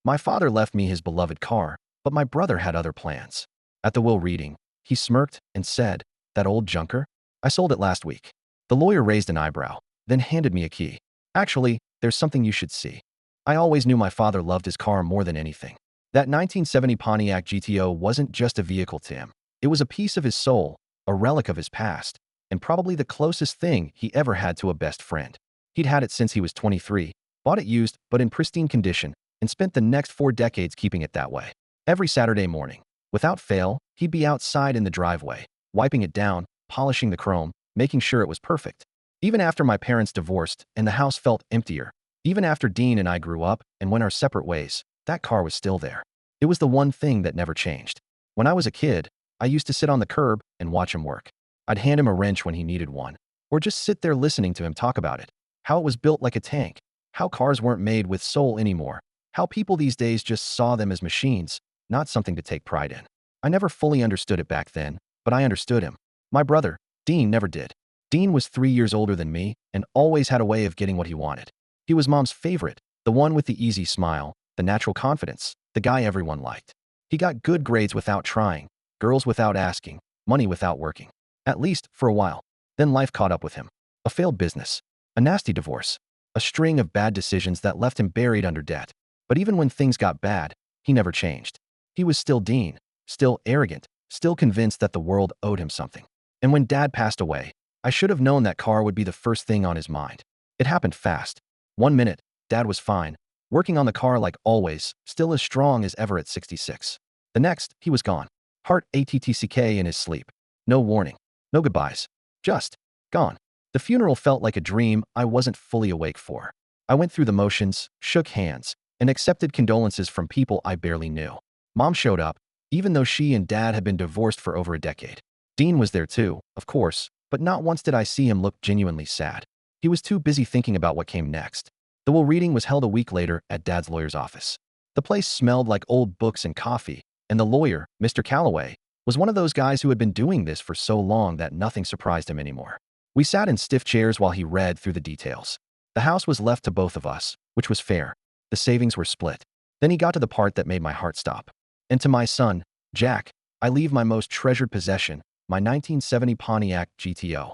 My father left me his beloved car, but my brother had other plans. At the will reading, he smirked and said, "That old junker? I sold it last week." The lawyer raised an eyebrow, then handed me a key. "Actually, there's something you should see." I always knew my father loved his car more than anything. That 1970 Pontiac GTO wasn't just a vehicle to him. It was a piece of his soul, a relic of his past, and probably the closest thing he ever had to a best friend. He'd had it since he was 23, bought it used but in pristine condition, and spent the next 4 decades keeping it that way. Every Saturday morning, without fail, he'd be outside in the driveway, wiping it down, polishing the chrome, making sure it was perfect. Even after my parents divorced and the house felt emptier, even after Dean and I grew up and went our separate ways, that car was still there. It was the one thing that never changed. When I was a kid, I used to sit on the curb and watch him work. I'd hand him a wrench when he needed one, or just sit there listening to him talk about it. How it was built like a tank, how cars weren't made with soul anymore, how people these days just saw them as machines, not something to take pride in. I never fully understood it back then, but I understood him. My brother, Dean, never did. Dean was 3 years older than me and always had a way of getting what he wanted. He was Mom's favorite, the one with the easy smile, the natural confidence, the guy everyone liked. He got good grades without trying, girls without asking, money without working. At least for a while. Then life caught up with him. A failed business, a nasty divorce, a string of bad decisions that left him buried under debt. But even when things got bad, he never changed. He was still Dean, still arrogant, still convinced that the world owed him something. And when Dad passed away, I should have known that car would be the first thing on his mind. It happened fast. 1 minute, Dad was fine, working on the car like always, still as strong as ever at 66. The next, he was gone. Heart attck in his sleep. No warning. No goodbyes. Just gone. The funeral felt like a dream I wasn't fully awake for. I went through the motions, shook hands, and accepted condolences from people I barely knew. Mom showed up, even though she and Dad had been divorced for over a decade. Dean was there too, of course, but not once did I see him look genuinely sad. He was too busy thinking about what came next. The will reading was held a week later at Dad's lawyer's office. The place smelled like old books and coffee, and the lawyer, Mr. Calloway, was one of those guys who had been doing this for so long that nothing surprised him anymore. We sat in stiff chairs while he read through the details. The house was left to both of us, which was fair. The savings were split. Then he got to the part that made my heart stop. "And to my son, Jack, I leave my most treasured possession, my 1970 Pontiac GTO."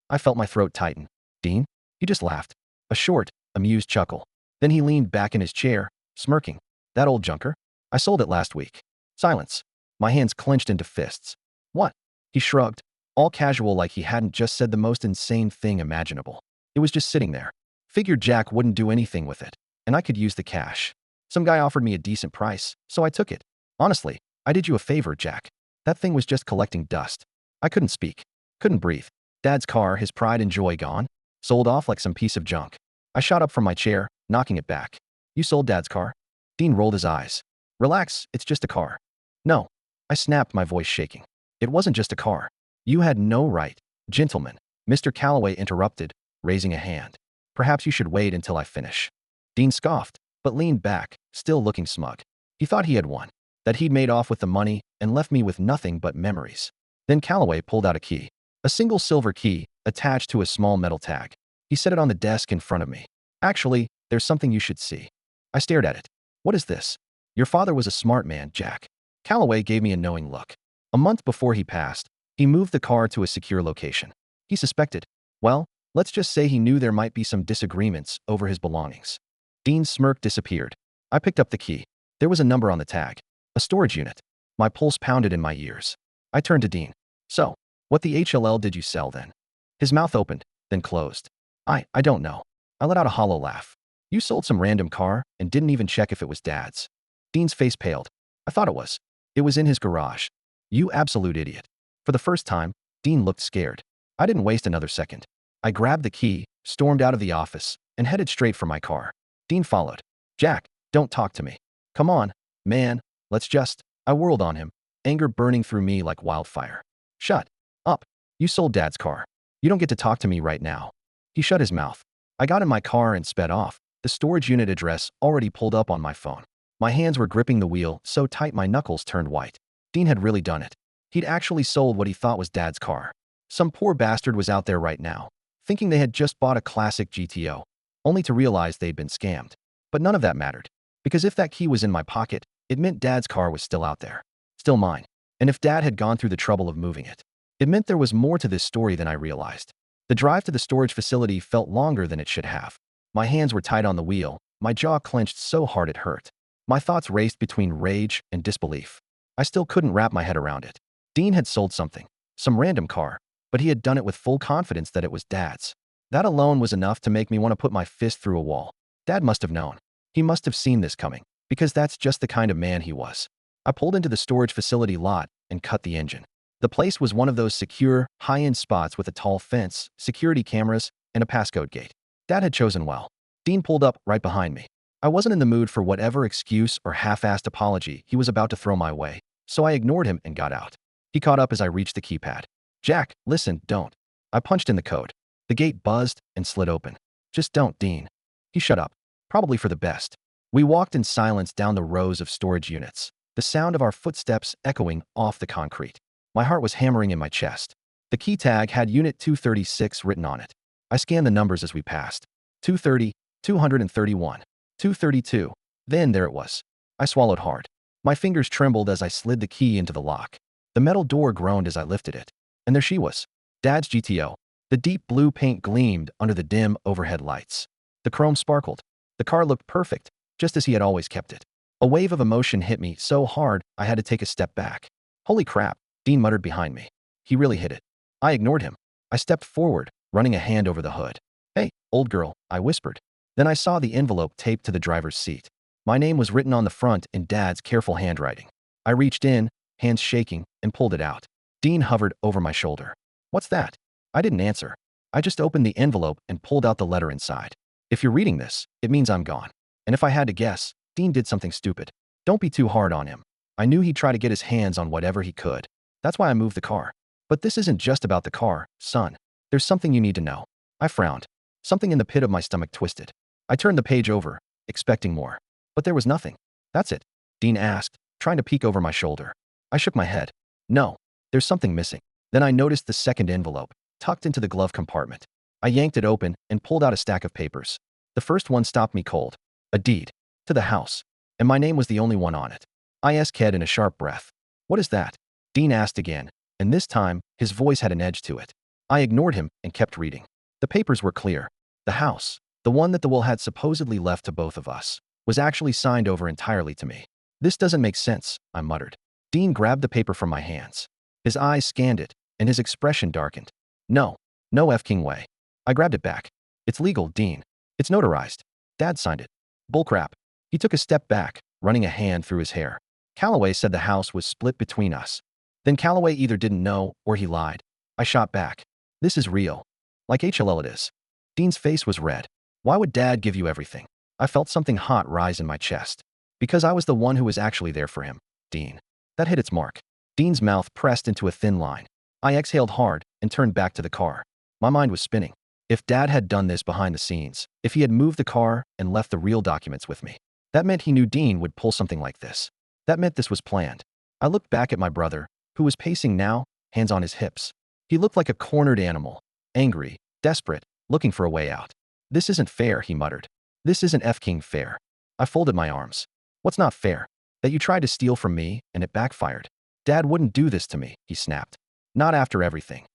I felt my throat tighten. "Dean?" He just laughed. A short, amused chuckle. Then he leaned back in his chair, smirking. "That old junker? I sold it last week." Silence. My hands clenched into fists. "What?" He shrugged, all casual like he hadn't just said the most insane thing imaginable. It was just sitting there. Figured Jack wouldn't do anything with it, and I could use the cash. Some guy offered me a decent price, so I took it. Honestly, I did you a favor, Jack. That thing was just collecting dust. I couldn't speak. Couldn't breathe. Dad's car, his pride and joy gone. Sold off like some piece of junk. I shot up from my chair, knocking it back. "You sold Dad's car?" Dean rolled his eyes. "Relax, it's just a car." "No." I snapped, my voice shaking. "It wasn't just a car. You had no right." "Gentlemen," Mr. Calloway interrupted, raising a hand. "Perhaps you should wait until I finish." Dean scoffed, but leaned back, still looking smug. He thought he had won, that he'd made off with the money and left me with nothing but memories. Then Calloway pulled out a key. A single silver key, attached to a small metal tag. He set it on the desk in front of me. "Actually, there's something you should see." I stared at it. "What is this?" "Your father was a smart man, Jack." Calloway gave me a knowing look. A month before he passed, he moved the car to a secure location. He suspected, well, let's just say he knew there might be some disagreements over his belongings. Dean's smirk disappeared. I picked up the key. There was a number on the tag. A storage unit. My pulse pounded in my ears. I turned to Dean. "So, what the HLL did you sell then?" His mouth opened, then closed. I don't know." I let out a hollow laugh. "You sold some random car and didn't even check if it was Dad's." Dean's face paled. "I thought it was. It was in his garage." "You absolute idiot." For the first time, Dean looked scared. I didn't waste another second. I grabbed the key, stormed out of the office, and headed straight for my car. Dean followed. "Jack, don't talk to me. Come on, man, let's just..." I whirled on him, anger burning through me like wildfire. "Shut up. You sold Dad's car. You don't get to talk to me right now." He shut his mouth. I got in my car and sped off, the storage unit address already pulled up on my phone. My hands were gripping the wheel so tight my knuckles turned white. Dean had really done it. He'd actually sold what he thought was Dad's car. Some poor bastard was out there right now, thinking they had just bought a classic GTO, only to realize they'd been scammed. But none of that mattered, Because if that key was in my pocket, it meant Dad's car was still out there. Still mine. And if Dad had gone through the trouble of moving it, it meant there was more to this story than I realized. The drive to the storage facility felt longer than it should have. My hands were tight on the wheel, my jaw clenched so hard it hurt. My thoughts raced between rage and disbelief. I still couldn't wrap my head around it. Dean had sold something, some random car, but he had done it with full confidence that it was Dad's. That alone was enough to make me want to put my fist through a wall. Dad must have known. He must have seen this coming, because that's just the kind of man he was. I pulled into the storage facility lot and cut the engine. The place was one of those secure, high-end spots with a tall fence, security cameras, and a passcode gate. Dad had chosen well. Dean pulled up right behind me. I wasn't in the mood for whatever excuse or half-assed apology he was about to throw my way, so I ignored him and got out. He caught up as I reached the keypad. "Jack, listen, don't." I punched in the code. The gate buzzed and slid open. "Just don't, Dean." He shut up. Probably for the best. We walked in silence down the rows of storage units, the sound of our footsteps echoing off the concrete. My heart was hammering in my chest. The key tag had Unit 236 written on it. I scanned the numbers as we passed. 230, 231, 232. Then there it was. I swallowed hard. My fingers trembled as I slid the key into the lock. The metal door groaned as I lifted it. And there she was. Dad's GTO. The deep blue paint gleamed under the dim overhead lights. The chrome sparkled. The car looked perfect, just as he had always kept it. A wave of emotion hit me so hard I had to take a step back. "Holy crap," Dean muttered behind me. He really hit it. I ignored him. I stepped forward, running a hand over the hood. "Hey, old girl," I whispered. Then I saw the envelope taped to the driver's seat. My name was written on the front in Dad's careful handwriting. I reached in, hands shaking, and pulled it out. Dean hovered over my shoulder. "What's that?" I didn't answer. I just opened the envelope and pulled out the letter inside. "If you're reading this, it means I'm gone." And if I had to guess, Dean did something stupid. Don't be too hard on him. I knew he'd try to get his hands on whatever he could. That's why I moved the car. But this isn't just about the car, son. There's something you need to know. I frowned. Something in the pit of my stomach twisted. I turned the page over, expecting more. But there was nothing. "That's it?" Dean asked, trying to peek over my shoulder. I shook my head. "No, there's something missing." Then I noticed the second envelope, tucked into the glove compartment. I yanked it open and pulled out a stack of papers. The first one stopped me cold. A deed. To the house. And my name was the only one on it. I asked in a sharp breath. "What is that?" Dean asked again, and this time, his voice had an edge to it. I ignored him and kept reading. The papers were clear. The house, the one that the will had supposedly left to both of us, was actually signed over entirely to me. "This doesn't make sense," I muttered. Dean grabbed the paper from my hands. His eyes scanned it, and his expression darkened. No F-king way." I grabbed it back. "It's legal, Dean. It's notarized. Dad signed it." "Bullcrap." He took a step back, running a hand through his hair. "Calloway said the house was split between us." "Then Calloway either didn't know or he lied." I shot back. "This is real. Like HLL it is." Dean's face was red. "Why would Dad give you everything?" I felt something hot rise in my chest. "Because I was the one who was actually there for him, Dean." That hit its mark. Dean's mouth pressed into a thin line. I exhaled hard and turned back to the car. My mind was spinning. If Dad had done this behind the scenes, if he had moved the car and left the real documents with me, that meant he knew Dean would pull something like this. That meant this was planned. I looked back at my brother, who was pacing now, hands on his hips. He looked like a cornered animal, angry, desperate, looking for a way out. "This isn't fair," he muttered. "This isn't F-king fair." I folded my arms. "What's not fair?" "That you tried to steal from me and it backfired." "Dad wouldn't do this to me," he snapped. "Not after everything."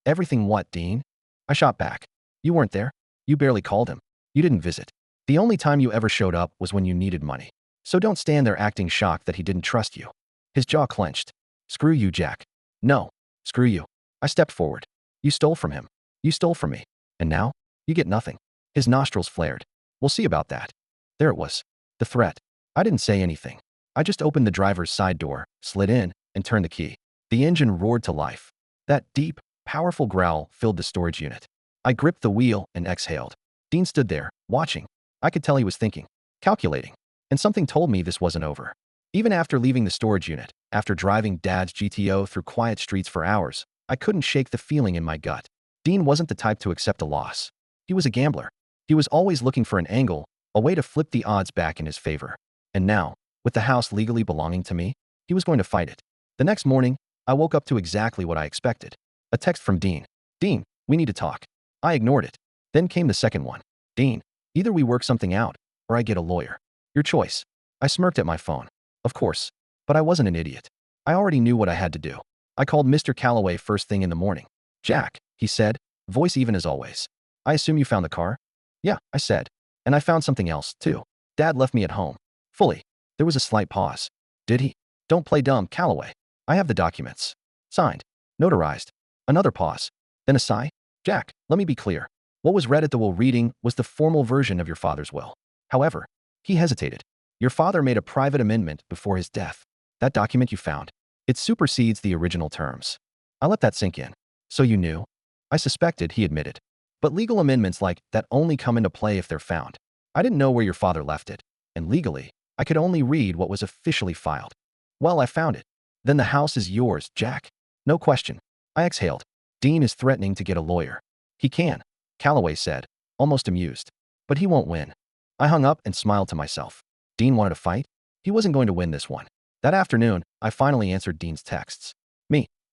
"Everything what, Dean?" I shot back. "You weren't there. You barely called him. You didn't visit. The only time you ever showed up was when you needed money. So don't stand there acting shocked that he didn't trust you." His jaw clenched. "Screw you, Jack." "No. Screw you." I stepped forward. "You stole from him. You stole from me. And now? You get nothing." His nostrils flared. "We'll see about that." There it was. The threat. I didn't say anything. I just opened the driver's side door, slid in, and turned the key. The engine roared to life. That deep, powerful growl filled the storage unit. I gripped the wheel and exhaled. Dean stood there, watching. I could tell he was thinking, calculating. And something told me this wasn't over. Even after leaving the storage unit, after driving Dad's GTO through quiet streets for hours, I couldn't shake the feeling in my gut. Dean wasn't the type to accept a loss. He was a gambler. He was always looking for an angle, a way to flip the odds back in his favor. And now, with the house legally belonging to me, he was going to fight it. The next morning, I woke up to exactly what I expected. A text from Dean. "Dean, we need to talk." I ignored it. Then came the second one. "Dean, either we work something out, or I get a lawyer. Your choice." I smirked at my phone. Of course. But I wasn't an idiot. I already knew what I had to do. I called Mr. Calloway first thing in the morning. Jack, he said, voice even as always. I assume you found the car? Yeah, I said. And I found something else, too. Dad left me at home. Fully. There was a slight pause. Did he? Don't play dumb, Calloway. I have the documents. Signed. Notarized. Another pause. Then a sigh. Jack, let me be clear. What was read at the will reading was the formal version of your father's will. However, he hesitated. Your father made a private amendment before his death. That document you found, it supersedes the original terms. I let that sink in. So you knew? I suspected, he admitted. But legal amendments like that only come into play if they're found. I didn't know where your father left it, and legally, I could only read what was officially filed. Well, I found it. Then the house is yours, Jack. No question. I exhaled. Dean is threatening to get a lawyer. He can, Calloway said, almost amused. But he won't win. I hung up and smiled to myself. Dean wanted to fight? He wasn't going to win this one. That afternoon, I finally answered Dean's texts.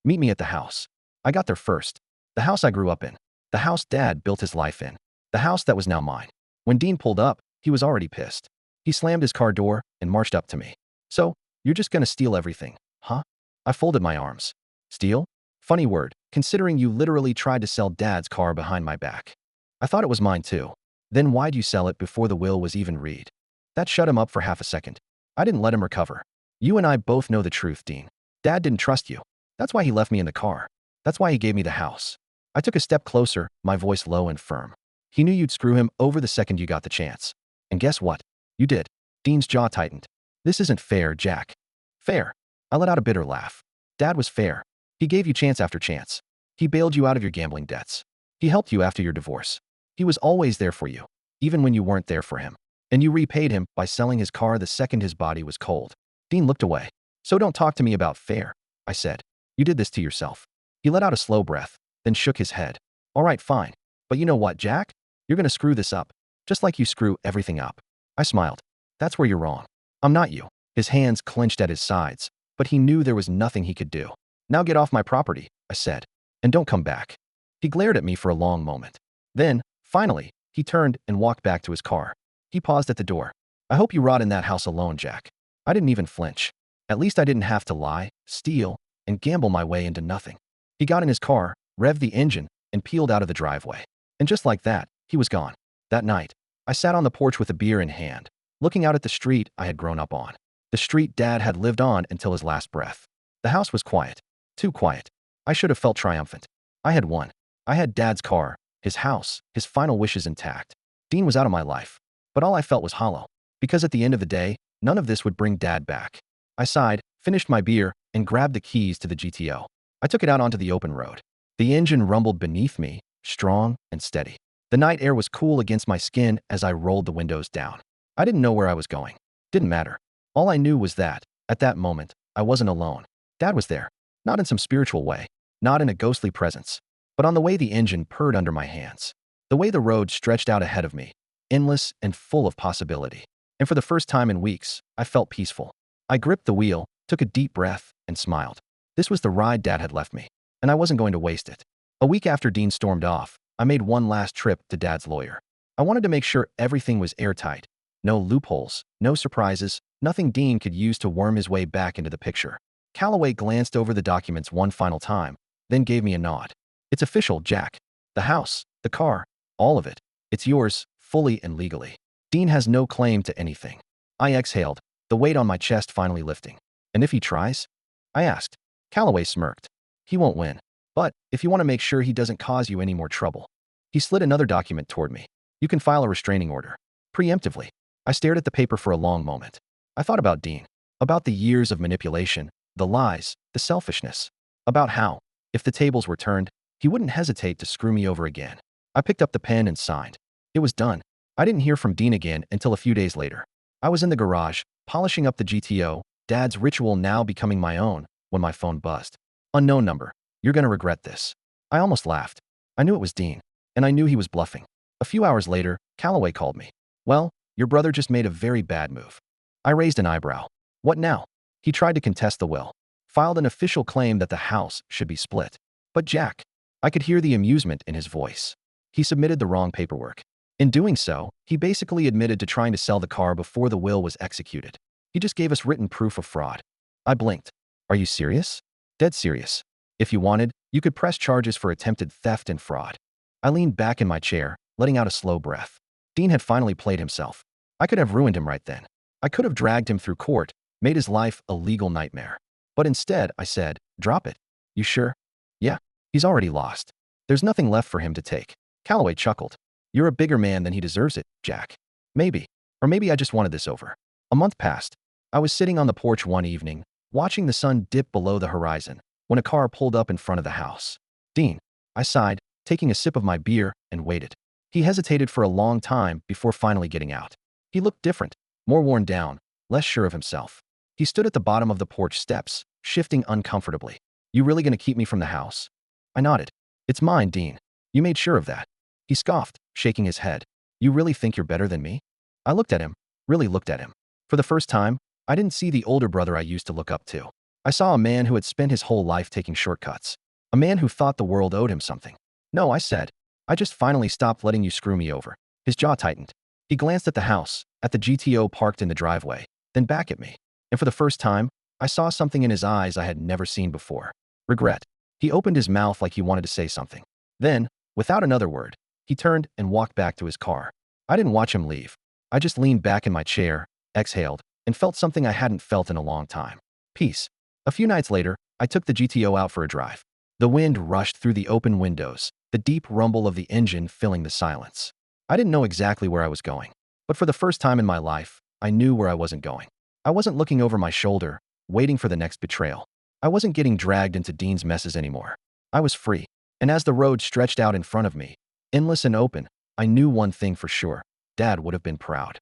Meet me at the house. I got there first. The house I grew up in. The house Dad built his life in. The house that was now mine. When Dean pulled up, he was already pissed. He slammed his car door and marched up to me. So, you're just gonna steal everything, huh? I folded my arms. Steal? Funny word, considering you literally tried to sell Dad's car behind my back. I thought it was mine too. Then why'd you sell it before the will was even read? That shut him up for half a second. I didn't let him recover. You and I both know the truth, Dean. Dad didn't trust you. That's why he left me in the car. That's why he gave me the house. I took a step closer, my voice low and firm. He knew you'd screw him over the second you got the chance. And guess what? You did. Dean's jaw tightened. This isn't fair, Jack. Fair. I let out a bitter laugh. Dad was fair. He gave you chance after chance. He bailed you out of your gambling debts. He helped you after your divorce. He was always there for you, even when you weren't there for him. And you repaid him by selling his car the second his body was cold. Dean looked away. So don't talk to me about fair, I said. You did this to yourself. He let out a slow breath, then shook his head. All right, fine. But you know what, Jack? You're gonna screw this up, just like you screw everything up. I smiled. That's where you're wrong. I'm not you. His hands clenched at his sides, but he knew there was nothing he could do. Now get off my property, I said, and don't come back. He glared at me for a long moment. Then, finally, he turned and walked back to his car. He paused at the door. I hope you rot in that house alone, Jack. I didn't even flinch. At least I didn't have to lie, steal, and gamble my way into nothing. He got in his car, revved the engine, and peeled out of the driveway. And just like that, he was gone. That night, I sat on the porch with a beer in hand, looking out at the street I had grown up on. The street Dad had lived on until his last breath. The house was quiet. Too quiet. I should have felt triumphant. I had won. I had Dad's car, his house, his final wishes intact. Dean was out of my life. But all I felt was hollow. Because at the end of the day, none of this would bring Dad back. I sighed, finished my beer, and grabbed the keys to the GTO. I took it out onto the open road. The engine rumbled beneath me, strong and steady. The night air was cool against my skin as I rolled the windows down. I didn't know where I was going. Didn't matter. All I knew was that, at that moment, I wasn't alone. Dad was there. Not in some spiritual way. Not in a ghostly presence. But on the way the engine purred under my hands. The way the road stretched out ahead of me. Endless and full of possibility. And for the first time in weeks, I felt peaceful. I gripped the wheel, took a deep breath, and smiled. This was the ride Dad had left me, and I wasn't going to waste it. A week after Dean stormed off, I made one last trip to Dad's lawyer. I wanted to make sure everything was airtight. No loopholes, no surprises, nothing Dean could use to worm his way back into the picture. Calloway glanced over the documents one final time, then gave me a nod. It's official, Jack. The house, the car, all of it. It's yours, fully and legally. Dean has no claim to anything. I exhaled, the weight on my chest finally lifting. And if he tries? I asked. Calloway smirked. He won't win. But if you want to make sure he doesn't cause you any more trouble. He slid another document toward me. You can file a restraining order. Preemptively. I stared at the paper for a long moment. I thought about Dean. About the years of manipulation, the lies, the selfishness. About how, if the tables were turned, he wouldn't hesitate to screw me over again. I picked up the pen and signed. It was done. I didn't hear from Dean again until a few days later. I was in the garage, polishing up the GTO, Dad's ritual now becoming my own, when my phone buzzed. Unknown number. You're gonna regret this. I almost laughed. I knew it was Dean, and I knew he was bluffing. A few hours later, Calloway called me. Well, your brother just made a very bad move. I raised an eyebrow. What now? He tried to contest the will. Filed an official claim that the house should be split. But Jack, I could hear the amusement in his voice. He submitted the wrong paperwork. In doing so, he basically admitted to trying to sell the car before the will was executed. He just gave us written proof of fraud. I blinked. Are you serious? Dead serious. If you wanted, you could press charges for attempted theft and fraud. I leaned back in my chair, letting out a slow breath. Dean had finally played himself. I could have ruined him right then. I could have dragged him through court, made his life a legal nightmare. But instead, I said, drop it. You sure? Yeah. He's already lost. There's nothing left for him to take. Calloway chuckled. You're a bigger man than he deserves it, Jack. Maybe. Or maybe I just wanted this over. A month passed. I was sitting on the porch one evening, watching the sun dip below the horizon, when a car pulled up in front of the house. Dean. I sighed, taking a sip of my beer, and waited. He hesitated for a long time before finally getting out. He looked different, more worn down, less sure of himself. He stood at the bottom of the porch steps, shifting uncomfortably. You really gonna keep me from the house? I nodded. It's mine, Dean. You made sure of that. He scoffed, shaking his head. You really think you're better than me? I looked at him, really looked at him. For the first time, I didn't see the older brother I used to look up to. I saw a man who had spent his whole life taking shortcuts. A man who thought the world owed him something. No, I said. I just finally stopped letting you screw me over. His jaw tightened. He glanced at the house, at the GTO parked in the driveway, then back at me. And for the first time, I saw something in his eyes I had never seen before. Regret. He opened his mouth like he wanted to say something. Then, without another word, he turned and walked back to his car. I didn't watch him leave. I just leaned back in my chair, exhaled, and felt something I hadn't felt in a long time. Peace. A few nights later, I took the GTO out for a drive. The wind rushed through the open windows, the deep rumble of the engine filling the silence. I didn't know exactly where I was going, but for the first time in my life, I knew where I wasn't going. I wasn't looking over my shoulder, waiting for the next betrayal. I wasn't getting dragged into Dean's messes anymore. I was free, and as the road stretched out in front of me, endless and open, I knew one thing for sure. Dad would have been proud.